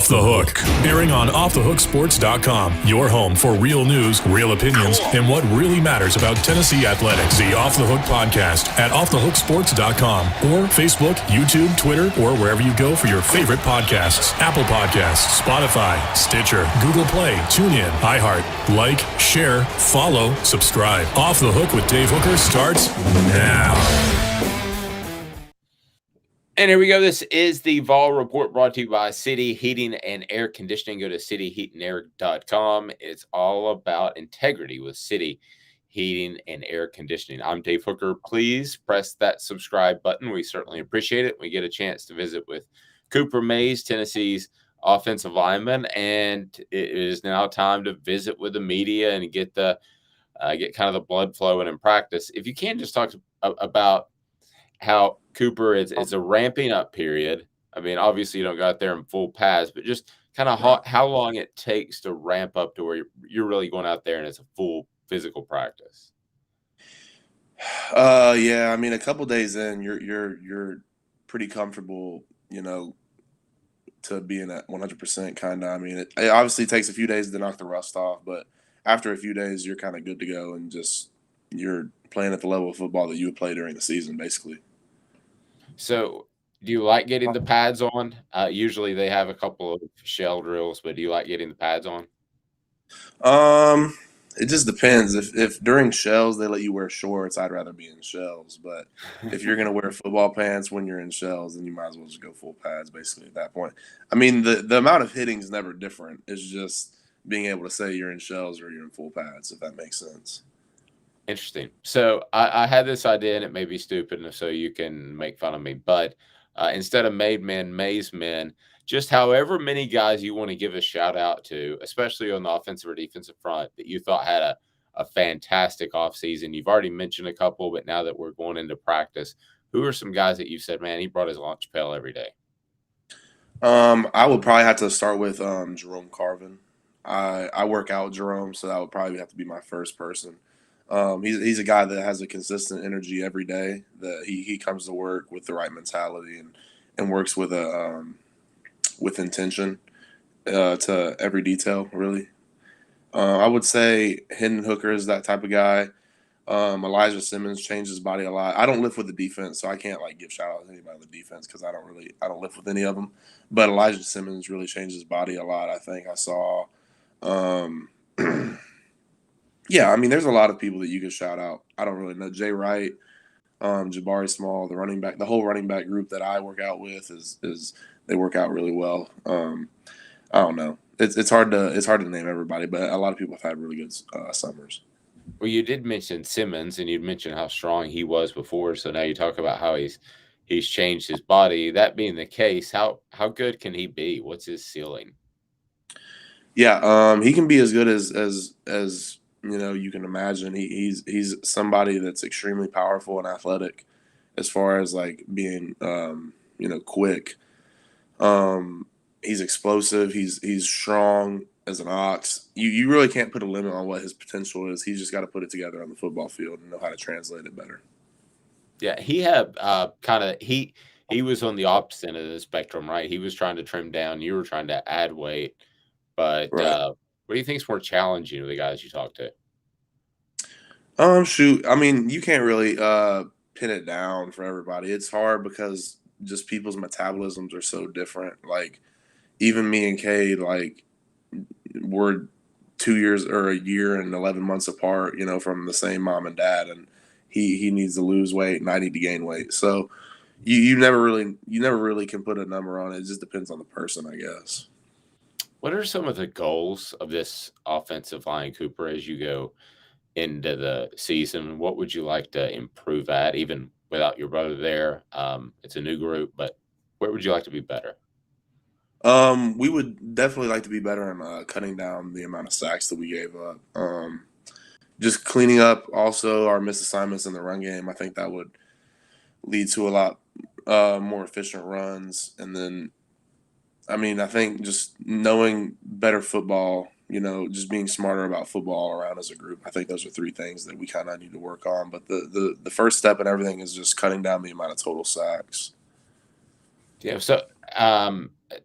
Off the Hook, airing on offthehooksports.com, your home for real news, real opinions, and what really matters about Tennessee athletics. The Off the Hook podcast at offthehooksports.com or Facebook, YouTube, Twitter, or wherever you go for your favorite podcasts. Apple Podcasts, Spotify, Stitcher, Google Play, TuneIn, iHeart. Like, share, follow, subscribe. Off the Hook with Dave Hooker starts now. And here we go. This is the Vol Report brought to you by City Heating and Air Conditioning. Go to cityheatandair.com. It's all about integrity with City Heating and Air Conditioning. I'm Dave Hooker. Please press that subscribe button. We certainly appreciate it. We get a chance to visit with Cooper Mays, Tennessee's offensive lineman, and it is now time to visit with the media and get kind of the blood flowing in practice. If you can, just talk about how Cooper it's a ramping up period. I mean, obviously you don't go out there in full pads, but just kind of how long it takes to ramp up to where you're really going out there and it's a full physical practice. Yeah, I mean, a couple days in, you're pretty comfortable, to being at 100% kind of. I mean, it obviously takes a few days to knock the rust off, but after a few days, you're kind of good to go and just you're playing at the level of football that you would play during the season, basically. So do you like getting the pads on? Usually they have a couple of shell drills, but do you like getting the pads on? It just depends. If during shells they let you wear shorts, I'd rather be in shells. But if you're going to wear football pants when you're in shells, then you might as well just go full pads, basically, at that point. I mean, the amount of hitting is never different. It's just being able to say you're in shells or you're in full pads, if that makes sense. Interesting. So I had this idea, and it may be stupid, so you can make fun of me. But instead of made men, Maze men, just however many guys you want to give a shout out to, especially on the offensive or defensive front, that you thought had a fantastic offseason. You've already mentioned a couple, but now that we're going into practice, who are some guys that you said, man, he brought his lunch pail every day? I would probably have to start with Jerome Carvin. I work out with Jerome, so that would probably have to be my first person. He's a guy that has a consistent energy every day. That he comes to work with the right mentality and works with with intention to every detail. Really, I would say Hendon Hooker is that type of guy. Elijah Simmons changed his body a lot. I don't live with the defense, so I can't give shout out to anybody on the defense because I don't live with any of them. But Elijah Simmons really changed his body a lot. I think I saw. Yeah, I mean, there's a lot of people that you can shout out. I don't really know. Jay Wright, Jabari Small, the whole running back group that I work out with is they work out really well. I don't know. It's hard to name everybody, but a lot of people have had really good summers. Well, you did mention Simmons, and you'd mentioned how strong he was before. So now you talk about how he's changed his body. That being the case, how good can he be? What's his ceiling? Yeah, he can be as good as you can imagine. He's somebody that's extremely powerful and athletic as far as being quick. He's explosive. He's strong as an ox. You really can't put a limit on what his potential is. He's just got to put it together on the football field and know how to translate it better. Yeah, he had he was on the opposite end of the spectrum, right? He was trying to trim down. You were trying to add weight. But right. What do you think is more challenging to the guys you talk to? Shoot. I mean, you can't really pin it down for everybody. It's hard because just people's metabolisms are so different. Even me and Cade, we're 2 years or a year and 11 months apart, from the same mom and dad, and he needs to lose weight and I need to gain weight. So you never really can put a number on it. It just depends on the person, I guess. What are some of the goals of this offensive line, Cooper, as you go into the season? What would you like to improve at, even without your brother there? It's a new group, but where would you like to be better? We would definitely like to be better in cutting down the amount of sacks that we gave up. Just cleaning up also our missed assignments in the run game. I think that would lead to a lot more efficient runs. And then, I think just knowing better football, just being smarter about football all around as a group. I think those are three things that we kind of need to work on. But the first step in everything is just cutting down the amount of total sacks. Yeah. So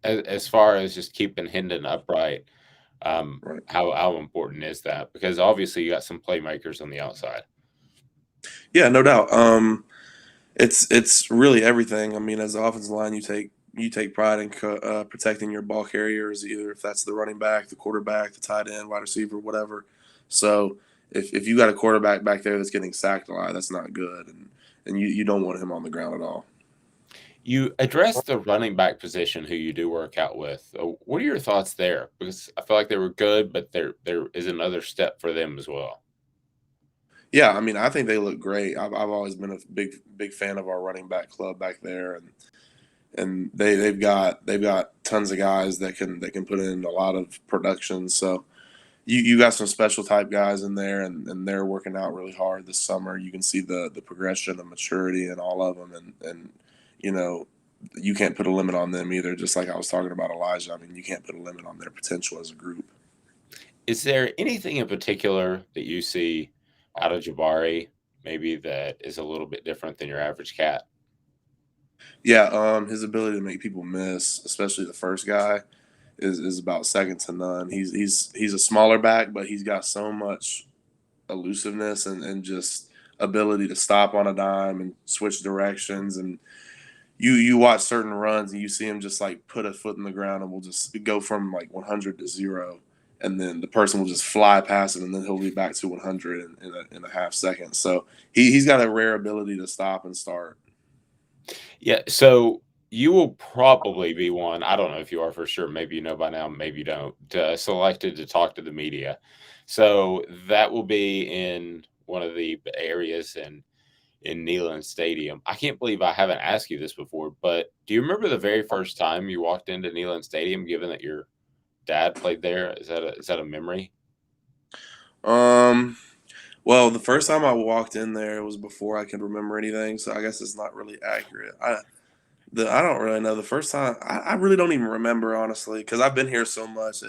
as far as just keeping Hendon upright, Right. how important is that? Because obviously you got some playmakers on the outside. Yeah, no doubt. It's really everything. I mean, as the offensive line, you take pride in protecting your ball carriers, either if that's the running back, the quarterback, the tight end, wide receiver, whatever. So if you got a quarterback back there that's getting sacked a lot, that's not good, and you don't want him on the ground at all. You addressed the running back position, who you do work out with. What are your thoughts there? Because I feel like they were good, but there is another step for them as well. Yeah, I mean, I think they look great. I've always been a big fan of our running back club back there, and they've got tons of guys that can put in a lot of production. So you got some special type guys in there, and they're working out really hard this summer. You can see the progression and maturity in all of them, and you know you can't put a limit on them either. Just like I was talking about Elijah, I mean, you can't put a limit on their potential as a group. Is there anything in particular that you see out of Jabari, maybe that is a little bit different than your average cat? Yeah, his ability to make people miss, especially the first guy, is about second to none. He's a smaller back, but he's got so much elusiveness and just ability to stop on a dime and switch directions. And you watch certain runs and you see him just like put a foot in the ground and will just go from like 100 to 0, and then the person will just fly past him, and then he'll be back to 100 in a half second. So he's got a rare ability to stop and start. Yeah, so you will probably be one. I don't know if you are for sure. Maybe you know by now, maybe you don't. Selected to talk to the media, so that will be in one of the areas in Neyland Stadium. I can't believe I haven't asked you this before, but do you remember the very first time you walked into Neyland Stadium? Given that your dad played there, is that a memory? Um, well, the first time I walked in there was before I could remember anything, so I guess it's not really accurate. I don't really know. The first time, I really don't even remember honestly, because I've been here so much.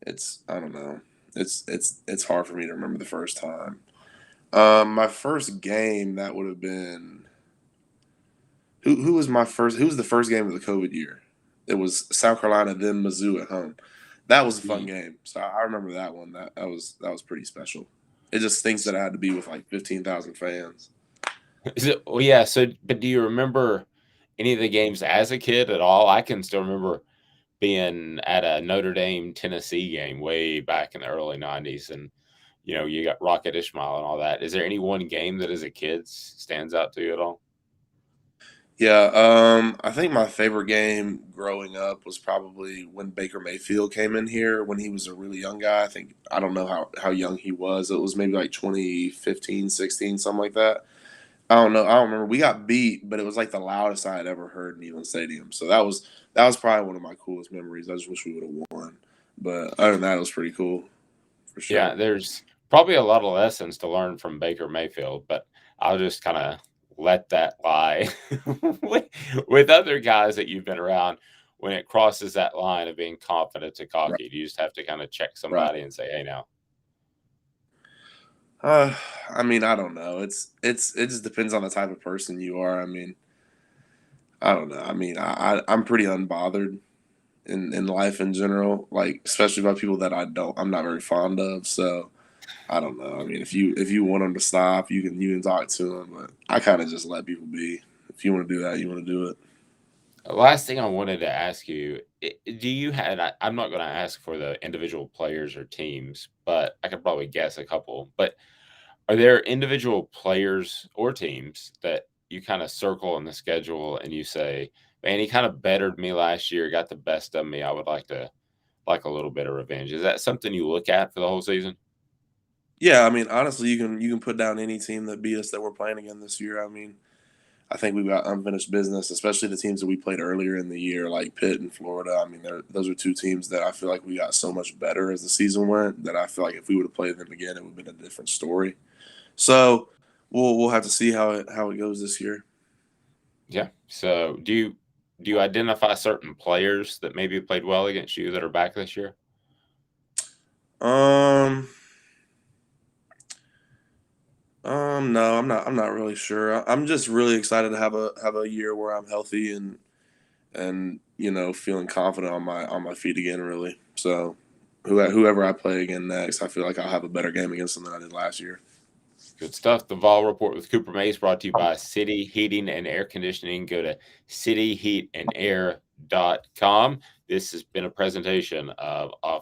It's I don't know. It's hard for me to remember the first time. My first game that would have been who was my first? Who was the first game of the COVID year? It was South Carolina, then Mizzou at home. That was a fun game. So I remember that one. That was pretty special. It just stinks that I had to be with like 15,000 fans. Is it? Well, yeah. So, but do you remember any of the games as a kid at all? I can still remember being at a Notre Dame Tennessee game way back in the early '90s, and you got Rocket Ishmael and all that. Is there any one game that as a kid stands out to you at all? Yeah, I think my favorite game growing up was probably when Baker Mayfield came in here when he was a really young guy. I don't know how young he was. It was maybe like 2015, 16, something like that. I don't know. I don't remember. We got beat, but it was like the loudest I had ever heard in Neyland Stadium. So that was probably one of my coolest memories. I just wish we would have won. But other than that, it was pretty cool for Yeah, sure. there's probably a lot of lessons to learn from Baker Mayfield, but I'll just kind of let that lie. with, with other guys that you've been around, when it crosses that line of being confident to Right. cocky, you just have to kind of check Right. somebody and say, "Hey, now." Uh, I mean, I don't know. It just depends on the type of person you are. I mean, I don't know. I mean, I'm pretty unbothered in life in general, like especially by people that I'm not very fond of. So I don't know. I mean, if you want them to stop, you can talk to them, but I kind of just let people be. If you want to do that, you want to do it. Last thing I wanted to ask you, do you have, and I'm not going to ask for the individual players or teams, but I could probably guess a couple. But are there individual players or teams that you kind of circle in the schedule and you say, man, he kind of bettered me last year, got the best of me. I would like a little bit of revenge. Is that something you look at for the whole season? Yeah, I mean, honestly, you can put down any team that beat us that we're playing again this year. I mean, I think we've got unfinished business, especially the teams that we played earlier in the year, like Pitt and Florida. I mean, those are two teams that I feel like we got so much better as the season went that I feel like if we would have played them again, it would have been a different story. So we'll have to see how it goes this year. Yeah. So do you identify certain players that maybe played well against you that are back this year? Um, no, I'm not really sure. I'm just really excited to have a year where I'm healthy and feeling confident on my feet again, really. So whoever I play again next, I feel like I'll have a better game against them than I did last year. Good stuff. The Vol Report with Cooper Mays brought to you by City Heating and Air Conditioning. Go to cityheatandair.com. This has been a presentation of